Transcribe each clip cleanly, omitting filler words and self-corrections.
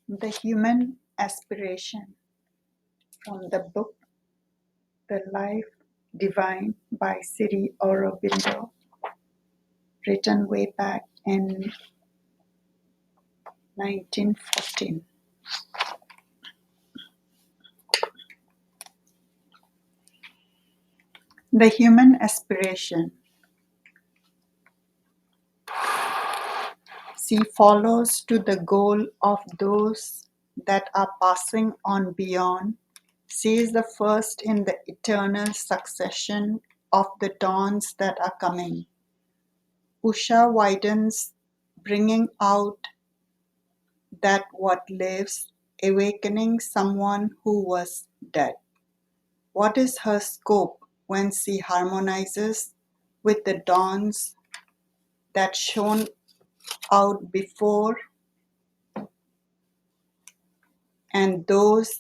The Human Aspiration from the book The Life Divine by Sri Aurobindo, written way back in 1914. The Human Aspiration. She follows to the goal of those that are passing on beyond. She is the first in the eternal succession of the dawns that are coming. Usha widens, bringing out that what lives, awakening someone who was dead. What is her scope when she harmonizes with the dawns that shone out before and those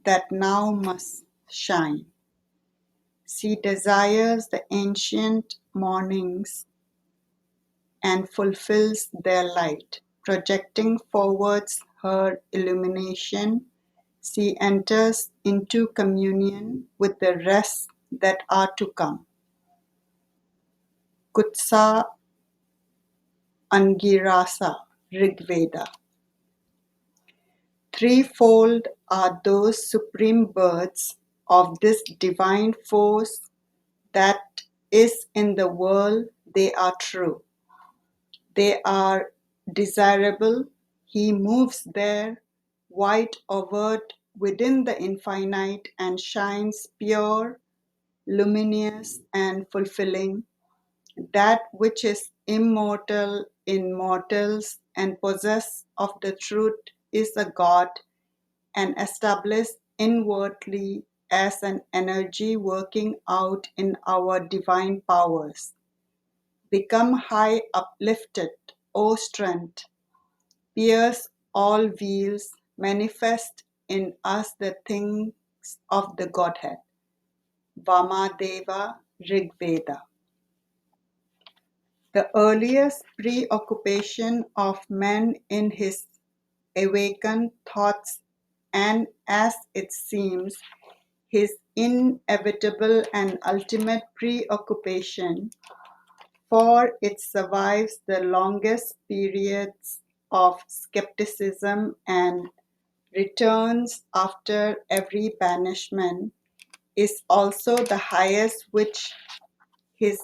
that now must shine? She desires the ancient mornings and fulfills their light. Projecting forwards her illumination, she enters into communion with the rest that are to come. Kutsa Angirasa Rigveda. Threefold are those supreme births of this divine force that is in the world. They are true. They are desirable. He moves there, white overt within the infinite, and shines pure, luminous, and fulfilling. That which is immortal in mortals and possessed of the truth is a God and established inwardly as an energy working out in our divine powers. Become high uplifted, O strength, pierce all veils, manifest in us the things of the Godhead. Vamadeva Rigveda. The earliest preoccupation of man in his awakened thoughts, and as it seems, his inevitable and ultimate preoccupation, for it survives the longest periods of skepticism and returns after every banishment, is also the highest which his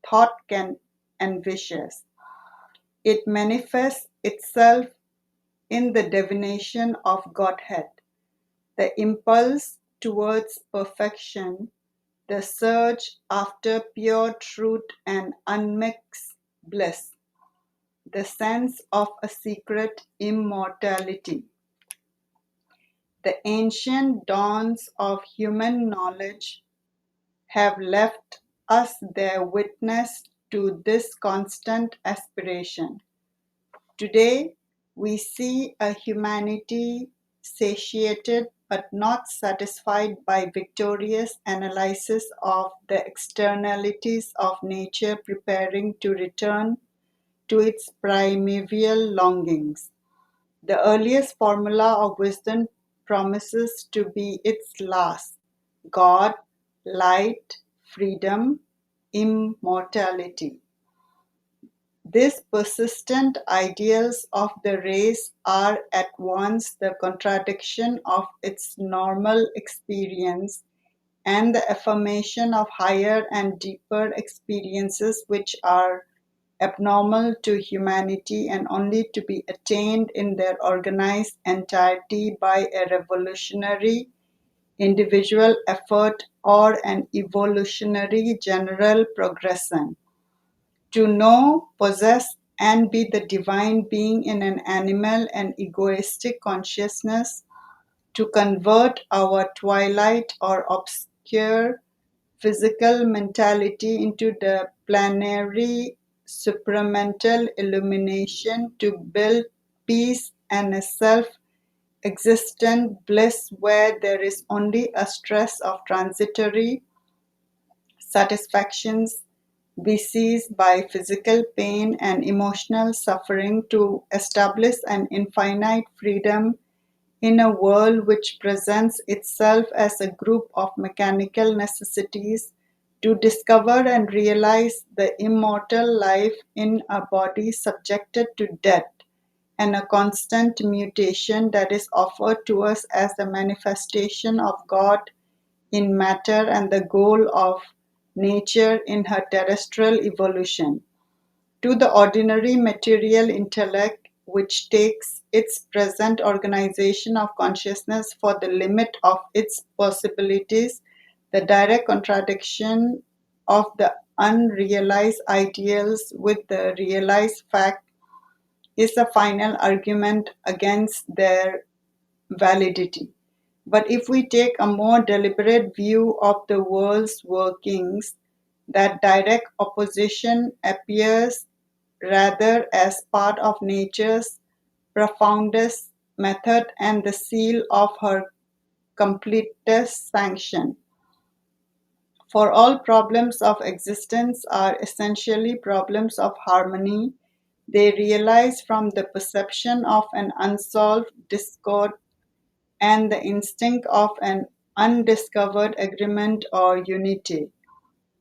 thought can envisage. It manifests itself in the divination of Godhead, the impulse towards perfection, the search after pure truth and unmixed bliss, the sense of a secret immortality. The ancient dawns of human knowledge have left us their witness to this constant aspiration. Today, we see a humanity satiated but not satisfied by victorious analysis of the externalities of nature, preparing to return to its primeval longings. The earliest formula of wisdom promises to be its last: God, light, freedom, immortality. These persistent ideals of the race are at once the contradiction of its normal experience and the affirmation of higher and deeper experiences which are abnormal to humanity and only to be attained in their organized entirety by a revolutionary individual effort or an evolutionary general progression. To know, possess, and be the divine being in an animal and egoistic consciousness, to convert our twilight or obscure physical mentality into the planetary supramental illumination, to build peace and a self-existent bliss where there is only a stress of transitory satisfactions be seized by physical pain and emotional suffering to establish an infinite freedom in a world which presents itself as a group of mechanical necessities, to discover and realize the immortal life in a body subjected to death and a constant mutation that is offered to us as the manifestation of God in matter and the goal of nature in her terrestrial evolution. To the ordinary material intellect, which takes its present organization of consciousness for the limit of its possibilities, the direct contradiction of the unrealized ideals with the realized fact is a final argument against their validity. But if we take a more deliberate view of the world's workings, that direct opposition appears rather as part of nature's profoundest method and the seal of her completest sanction. For all problems of existence are essentially problems of harmony. They realize from the perception of an unsolved discord and the instinct of an undiscovered agreement or unity.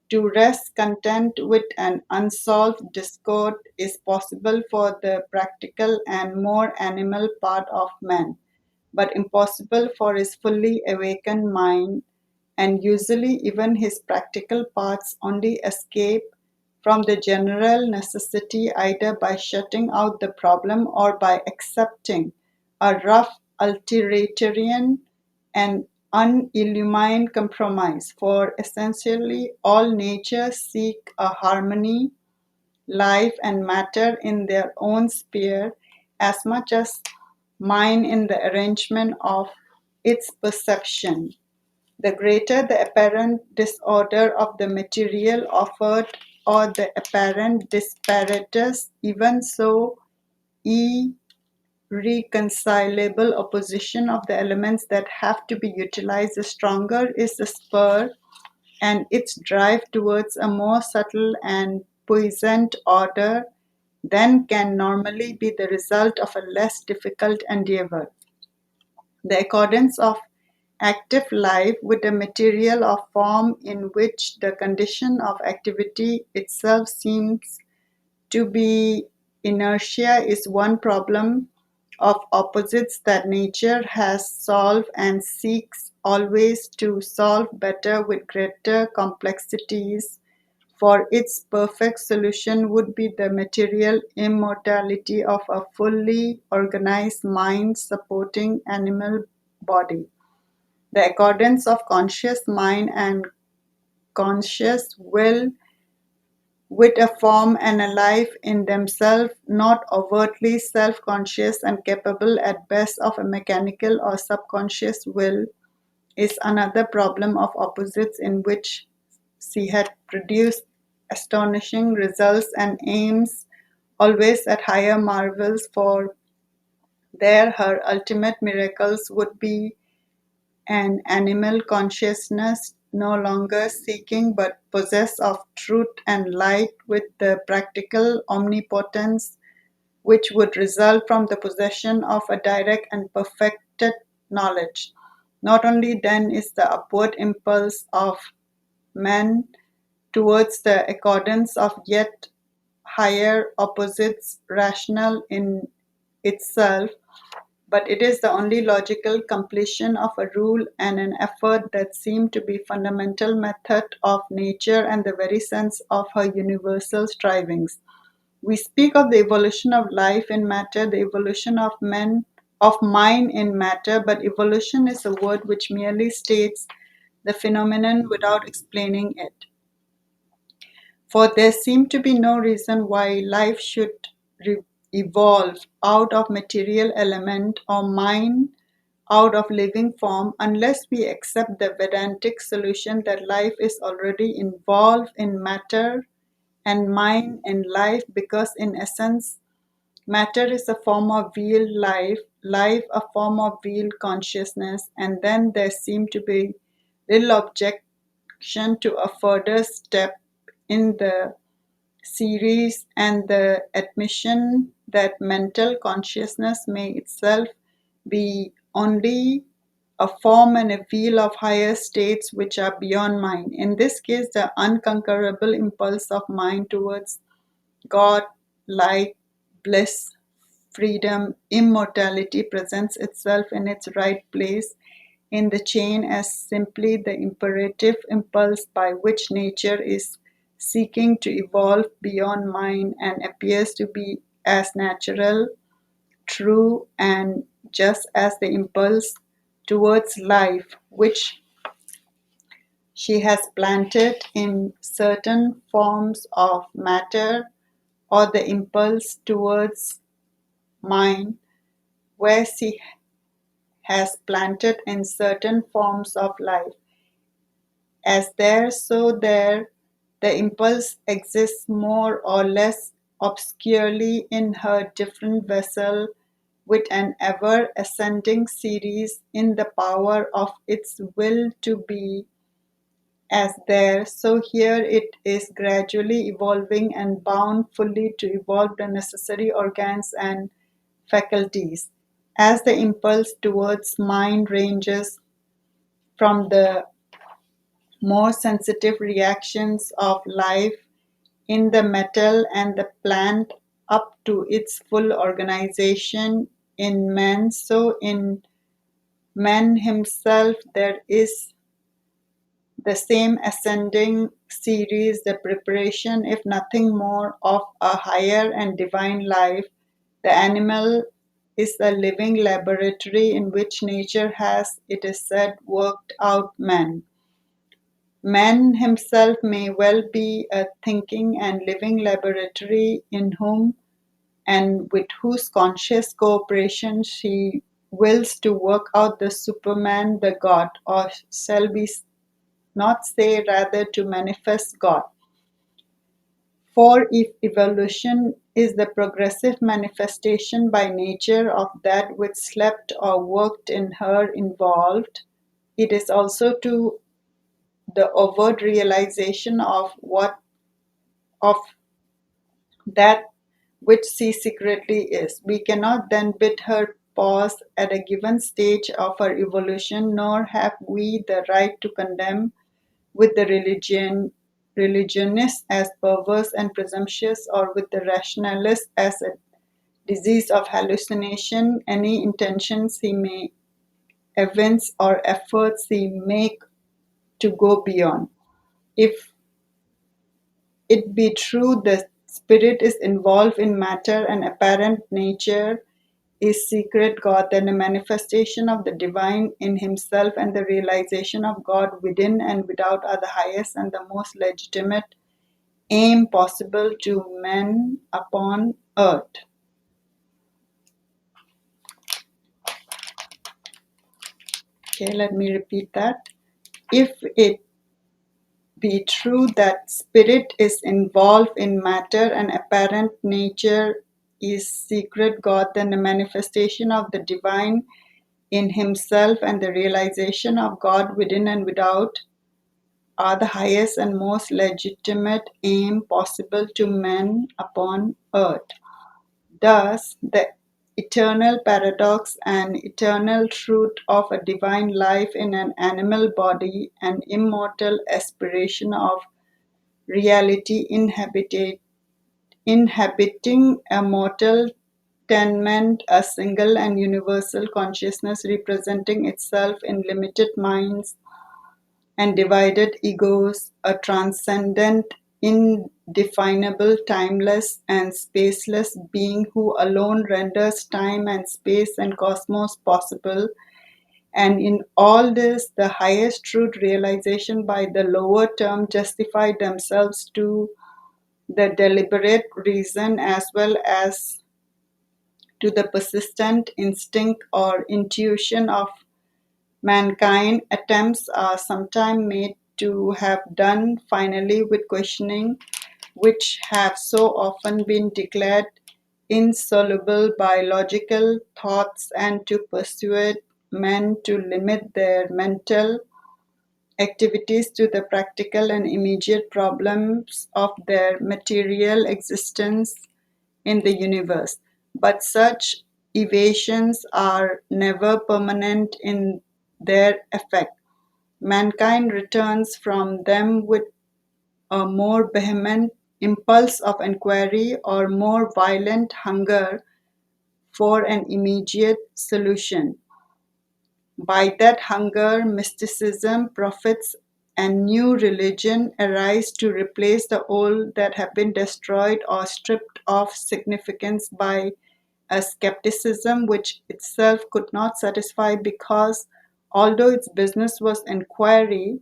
To rest content with an unsolved discord is possible for the practical and more animal part of man, but impossible for his fully awakened mind, and usually even his practical parts only escape from the general necessity either by shutting out the problem or by accepting a rough utilitarian and unillumined compromise, for essentially all nature seek a harmony, life and matter in their own sphere as much as mind in the arrangement of its perception. The greater the apparent disorder of the material offered or the apparent disparities, even so irreconcilable opposition of the elements that have to be utilized, the stronger is the spur and its drive towards a more subtle and puissant order than can normally be the result of a less difficult endeavor. The accordance of active life with the material or form in which the condition of activity itself seems to be inertia is one problem of opposites that nature has solved and seeks always to solve better with greater complexities, for its perfect solution would be the material immortality of a fully organized mind supporting animal body. The accordance of conscious mind and conscious will with a form and a life in themselves, not overtly self conscious and capable at best of a mechanical or subconscious will, is another problem of opposites in which she had produced astonishing results and aims always at higher marvels, for there her ultimate miracles would be an animal consciousness no longer seeking but possessed of truth and light with the practical omnipotence which would result from the possession of a direct and perfected knowledge. Not only then is the upward impulse of man towards the accordance of yet higher opposites rational in itself, but it is the only logical completion of a rule and an effort that seem to be fundamental method of nature and the very sense of her universal strivings. We speak of the evolution of life in matter, the evolution of men of mind in matter, but evolution is a word which merely states the phenomenon without explaining it. For there seemed to be no reason why life should evolve out of material element or mind out of living form unless we accept the Vedantic solution that life is already involved in matter and mind in life, because in essence matter is a form of real life, life a form of real consciousness, and then there seemed to be little objection to a further step in the series and the admission that mental consciousness may itself be only a form and a wheel of higher states which are beyond mind. In this case, the unconquerable impulse of mind towards God, light, bliss, freedom, immortality presents itself in its right place in the chain as simply the imperative impulse by which nature is seeking to evolve beyond mind and appears to be as natural, true, and just as the impulse towards life which she has planted in certain forms of matter, or the impulse towards mind where she has planted in certain forms of life. As there, so there, the impulse exists more or less obscurely in her different vessel, with an ever ascending series in the power of its will to be. As there, so here it is gradually evolving and bound fully to evolve the necessary organs and faculties. As the impulse towards mind ranges from the more sensitive reactions of life in the metal and the plant up to its full organization in man, so in man himself there is the same ascending series, the preparation, if nothing more, of a higher and divine life. The animal is a living laboratory in which nature has, it is said, worked out man. Man himself may well be a thinking and living laboratory in whom and with whose conscious cooperation she wills to work out the Superman, the God, or shall we not say rather to manifest God. For if evolution is the progressive manifestation by nature of that which slept or worked in her involved, it is also to the overt realization of that which she secretly is. We cannot then bid her pause at a given stage of her evolution, nor have we the right to condemn with the religionist as perverse and presumptuous, or with the rationalist as a disease of hallucination, any intentions he may evince or efforts he make to go beyond. If it be true the spirit is involved in matter and apparent nature is secret God, then a manifestation of the divine in himself and the realization of God within and without are the highest and the most legitimate aim possible to men upon earth. Okay, let me repeat that. If it be true that spirit is involved in matter and apparent nature is secret God, then the manifestation of the divine in himself and the realization of God within and without are the highest and most legitimate aim possible to men upon earth. Thus, the eternal paradox and eternal truth of a divine life in an animal body and immortal aspiration of reality inhabiting a mortal tenement, a single and universal consciousness representing itself in limited minds and divided egos, a transcendent, indefinable, timeless, and spaceless being who alone renders time and space and cosmos possible. And in all this, the highest truth realization by the lower term justify themselves to the deliberate reason as well as to the persistent instinct or intuition of mankind. Attempts are sometimes made to have done finally with questioning, which have so often been declared insoluble by logical thoughts, and to persuade men to limit their mental activities to the practical and immediate problems of their material existence in the universe. But such evasions are never permanent in their effect. Mankind returns from them with a more vehement impulse of inquiry or more violent hunger for an immediate solution. By that hunger, mysticism, prophets, and new religion arise to replace the old that have been destroyed or stripped of significance by a skepticism which itself could not satisfy because, although its business was inquiry,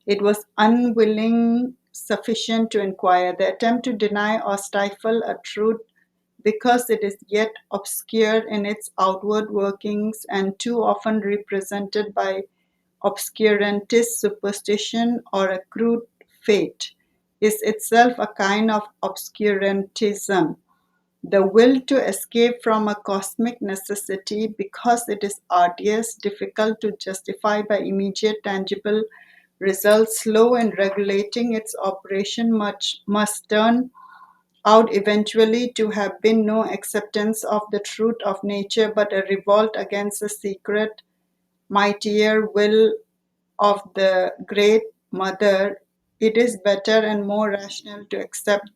it was unwilling sufficient to inquire. The attempt to deny or stifle a truth because it is yet obscure in its outward workings and too often represented by obscurantist superstition or a crude faith, is itself a kind of obscurantism. The will to escape from a cosmic necessity because it is arduous, difficult to justify by immediate tangible results, slow in regulating its operation, must turn out eventually to have been no acceptance of the truth of nature, but a revolt against the secret, mightier will of the Great Mother. It is better and more rational to accept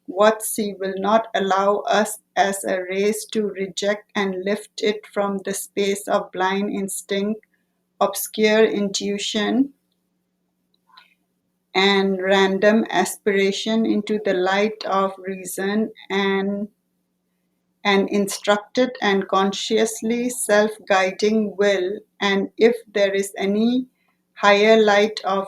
what she will not allow us as a race to reject and lift it from the space of blind instinct, obscure intuition, and random aspiration into the light of reason and an instructed and consciously self-guiding will, and if there is any higher light of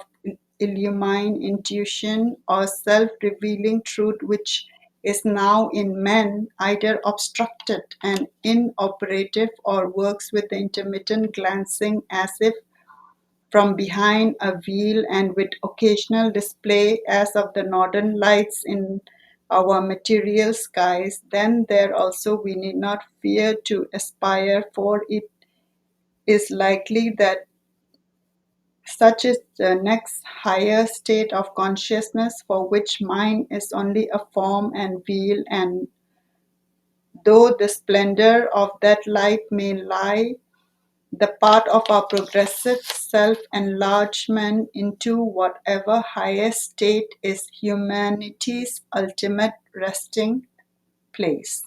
illumined intuition or self-revealing truth which is now in men, either obstructed and inoperative or works with intermittent glancing as if from behind a veil and with occasional display as of the northern lights in our material skies, then there also we need not fear to aspire, for it is likely that such is the next higher state of consciousness for which mind is only a form and veil, and though the splendor of that light may lie the path of our progressive self-enlargement into whatever higher state is humanity's ultimate resting place.